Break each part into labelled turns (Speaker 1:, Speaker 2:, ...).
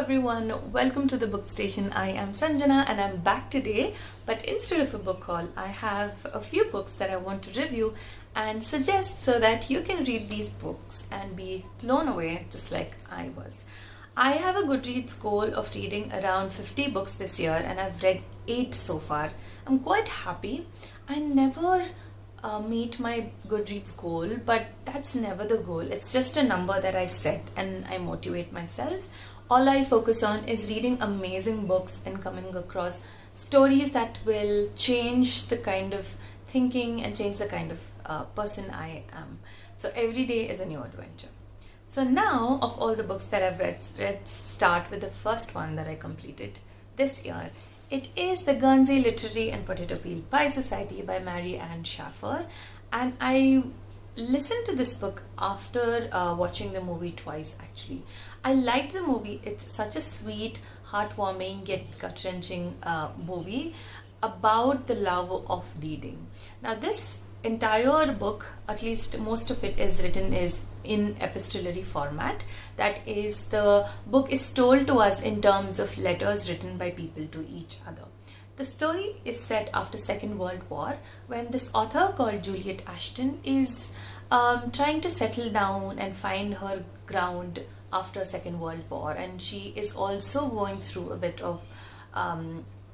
Speaker 1: everyone, welcome to the book station. I am Sanjana and I'm back today, but instead of a book haul, I have a few books that I want to review and suggest so that you can read these books and be blown away just like I was. I have a Goodreads goal of reading around 50 books this year and I've read 8 so far. I'm quite happy. I never meet my Goodreads goal, but that's never the goal. It's just a number that I set and I motivate myself. All I focus on is reading amazing books and coming across stories that will change the kind of thinking and change the kind of person I am. So every day is a new adventure. So now, of all the books that I've read, let's start with the first one that I completed this year. It is The Guernsey Literary and Potato Peel Pie Society by Mary Ann Schaffer, and I listened to this book after watching the movie twice actually. I liked the movie. It's such a sweet, heartwarming yet gut-wrenching movie about the love of reading. Now this entire book, at least most of it, is written in epistolary format. That is, the book is told to us in terms of letters written by people to each other. The story is set after Second World War, when this author called Juliet Ashton is trying to settle down and find her ground after Second World War, and she is also going through a bit of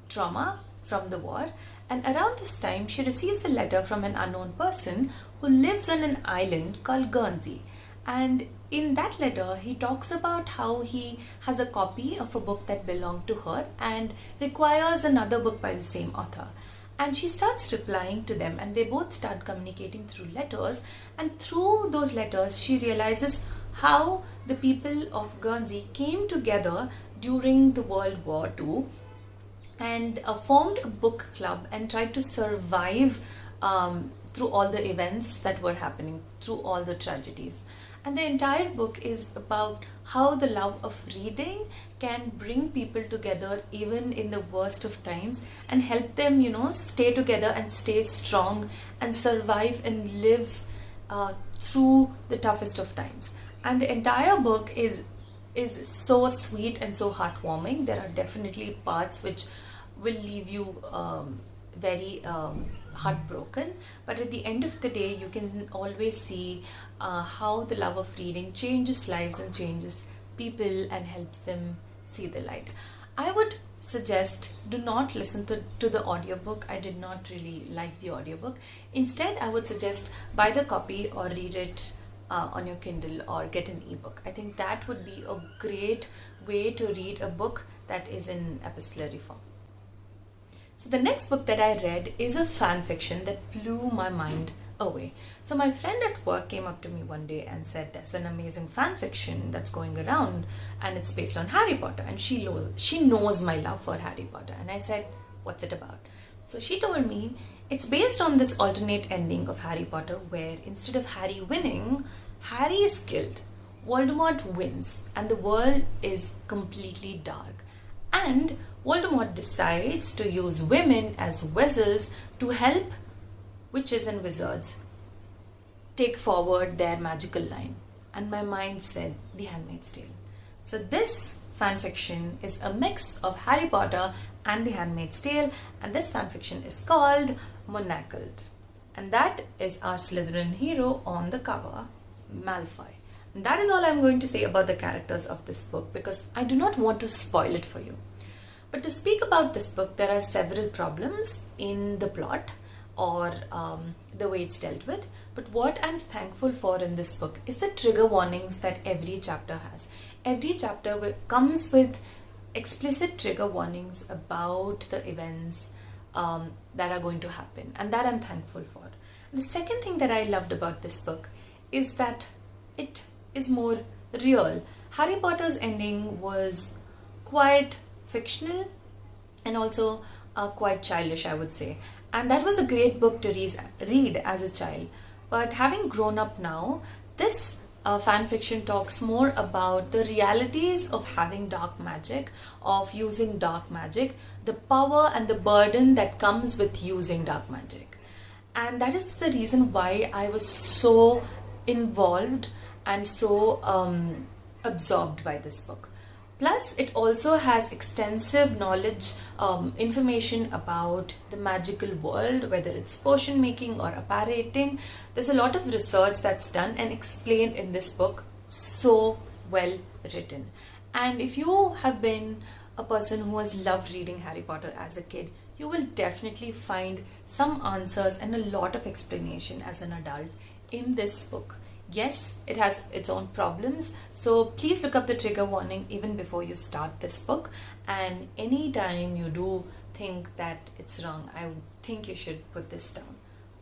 Speaker 1: trauma from the war. And around this time, she receives a letter from an unknown person who lives on an island called Guernsey. And in that letter, he talks about how he has a copy of a book that belonged to her and requires another book by the same author. And she starts replying to them, and they both start communicating through letters. And through those letters, she realizes how the people of Guernsey came together during the World War II and formed a book club and tried to survive through all the events that were happening, through all the tragedies. And the entire book is about how the love of reading can bring people together even in the worst of times and help them, stay together and stay strong and survive and live through the toughest of times. And the entire book is so sweet and so heartwarming. There are definitely parts which will leave you very heartbroken, but at the end of the day, you can always see how the love of reading changes lives and changes people and helps them see the light. I would suggest do not listen to the audiobook. I did not really like the audiobook. Instead, I would suggest buy the copy or read it on your Kindle or get an ebook. I think that would be a great way to read a book that is in epistolary form. So the next book that I read is a fan fiction that blew my mind away. So my friend at work came up to me one day and said, there's an amazing fan fiction that's going around and it's based on Harry Potter, and she knows my love for Harry Potter. And I said, what's it about? So she told me it's based on this alternate ending of Harry Potter where instead of Harry winning, Harry is killed. Voldemort wins and the world is completely dark. And Voldemort decides to use women as vessels to help witches and wizards take forward their magical line. And my mind said, The Handmaid's Tale. So this fanfiction is a mix of Harry Potter and The Handmaid's Tale, and this fanfiction is called Monacled. And that is our Slytherin hero on the cover, Malfoy. And that is all I'm going to say about the characters of this book, because I do not want to spoil it for you. But to speak about this book, there are several problems in the plot or the way it's dealt with. But what I'm thankful for in this book is the trigger warnings that every chapter has. Every chapter comes with explicit trigger warnings about the events that are going to happen, and that I'm thankful for. The second thing that I loved about this book is that it is more real. Harry Potter's ending was quite fictional and also quite childish, I would say. And that was a great book to read as a child. But having grown up now, this fan fiction talks more about the realities of having dark magic, of using dark magic, the power and the burden that comes with using dark magic. And that is the reason why I was so involved and so absorbed by this book. Plus, it also has extensive knowledge, information about the magical world, whether it's potion making or apparating. There's a lot of research that's done and explained in this book. So well written. And if you have been a person who has loved reading Harry Potter as a kid, you will definitely find some answers and a lot of explanation as an adult in this book. Yes, it has its own problems, so please look up the trigger warning even before you start this book. And anytime you do think that it's wrong, I think you should put this down.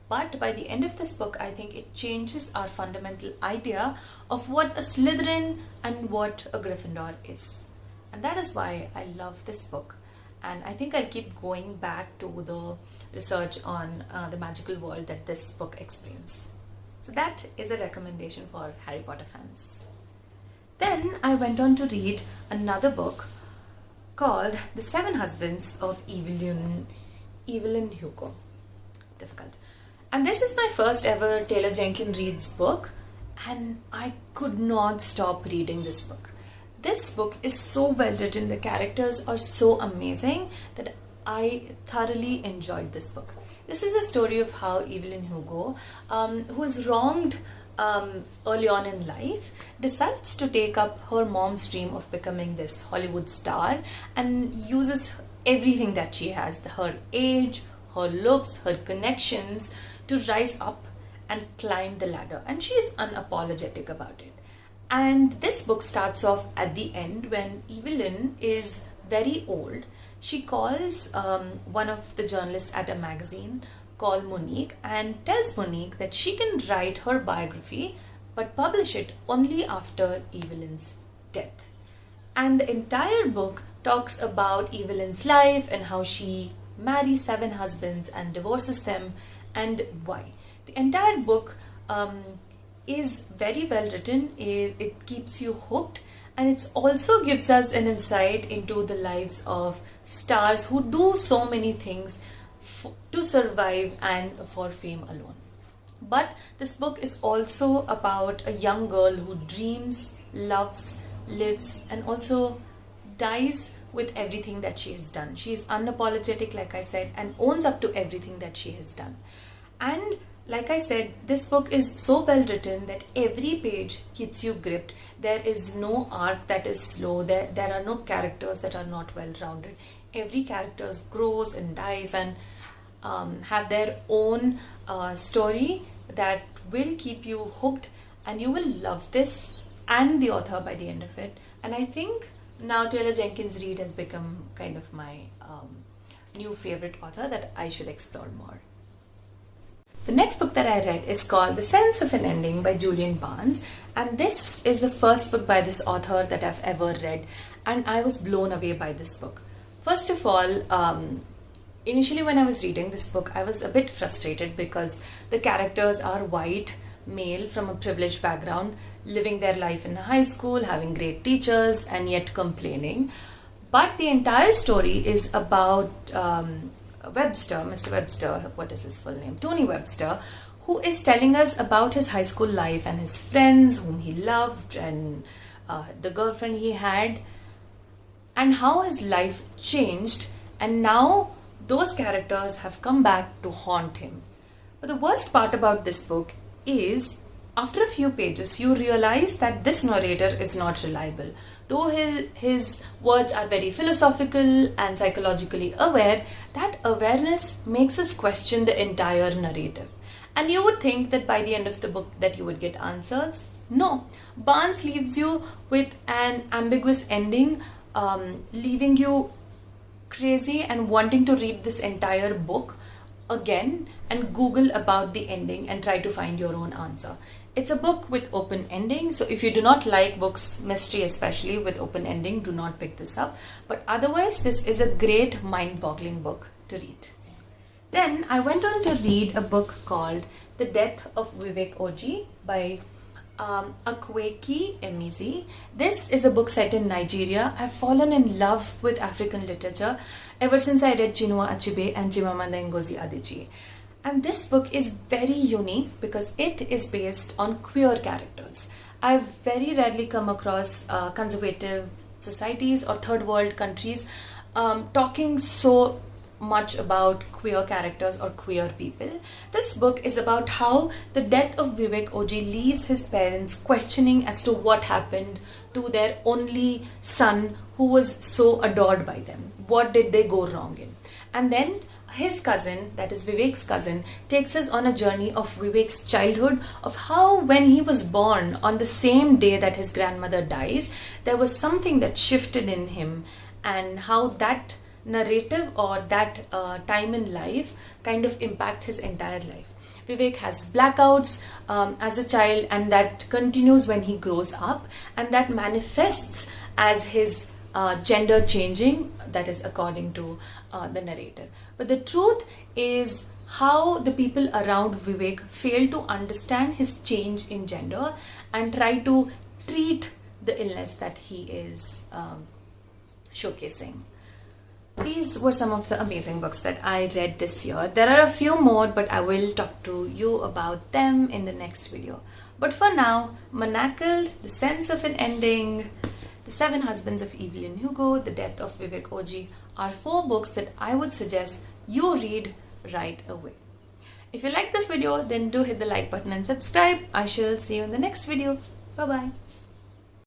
Speaker 1: But by the end of this book, I think it changes our fundamental idea of what a Slytherin and what a Gryffindor is. And that is why I love this book. And I think I'll keep going back to the research on the magical world that this book explains. So that is a recommendation for Harry Potter fans. Then I went on to read another book called The Seven Husbands of Evelyn Hugo. Difficult. And this is my first ever Taylor Jenkins Reads book, and I could not stop reading this book. This book is so well written, the characters are so amazing that I thoroughly enjoyed this book. This is a story of how Evelyn Hugo, who is wronged early on in life, decides to take up her mom's dream of becoming this Hollywood star and uses everything that she has, her age, her looks, her connections, to rise up and climb the ladder. And she is unapologetic about it. And this book starts off at the end when Evelyn is very old. She calls one of the journalists at a magazine called Monique and tells Monique that she can write her biography but publish it only after Evelyn's death. And the entire book talks about Evelyn's life and how she marries 7 husbands and divorces them and why. The entire book is very well written. It keeps you hooked, and it also gives us an insight into the lives of stars who do so many things to survive and for fame alone. But this book is also about a young girl who dreams, loves, lives, and also dies with everything that she has done. She is unapologetic, like I said, and owns up to everything that she has done. And like I said, this book is so well written that every page keeps you gripped. There is no arc that is slow. There are no characters that are not well rounded. Every character grows and dies and have their own story that will keep you hooked, and you will love this and the author by the end of it. And I think now Taylor Jenkins Reid has become kind of my new favorite author that I should explore more. The next book that I read is called The Sense of an Ending by Julian Barnes, and this is the first book by this author that I've ever read, and I was blown away by this book. First of all, initially when I was reading this book, I was a bit frustrated because the characters are white, male from a privileged background, living their life in a high school, having great teachers, and yet complaining. But the entire story is about Mr. Webster, what is his full name? Tony Webster, who is telling us about his high school life and his friends whom he loved and the girlfriend he had, and how his life changed, and now those characters have come back to haunt him. But the worst part about this book is, after a few pages, you realize that this narrator is not reliable. Though his words are very philosophical and psychologically aware, that awareness makes us question the entire narrative. And you would think that by the end of the book that you would get answers. No, Barnes leaves you with an ambiguous ending, leaving you crazy and wanting to read this entire book again and Google about the ending and try to find your own answer. It's a book with open ending, so if you do not like books, mystery especially with open ending, do not pick this up. But otherwise, this is a great mind-boggling book to read. Then I went on to read a book called The Death of Vivek Oji by Akweki Emizi. This is a book set in Nigeria. I've fallen in love with African literature ever since I read Chinua Achebe and Chimamanda Ngozi Adichie. And this book is very unique because it is based on queer characters. I've very rarely come across conservative societies or third world countries talking so much about queer characters or queer people. This book is about how the death of Vivek Oji leaves his parents questioning as to what happened to their only son who was so adored by them. What did they go wrong in? And then his cousin, that is Vivek's cousin, takes us on a journey of Vivek's childhood, of how when he was born on the same day that his grandmother dies, there was something that shifted in him, and how that narrative or that time in life kind of impacts his entire life. Vivek has blackouts as a child, and that continues when he grows up, and that manifests as his gender changing, that is according to the narrator. But the truth is how the people around Vivek fail to understand his change in gender and try to treat the illness that he is showcasing. These were some of the amazing books that I read this year. There are a few more, but I will talk to you about them in the next video. But for now, Manacled, The Sense of an Ending, The Seven Husbands of Evelyn Hugo, The Death of Vivek Oji are 4 books that I would suggest you read right away. If you like this video, then do hit the like button and subscribe. I shall see you in the next video. Bye bye.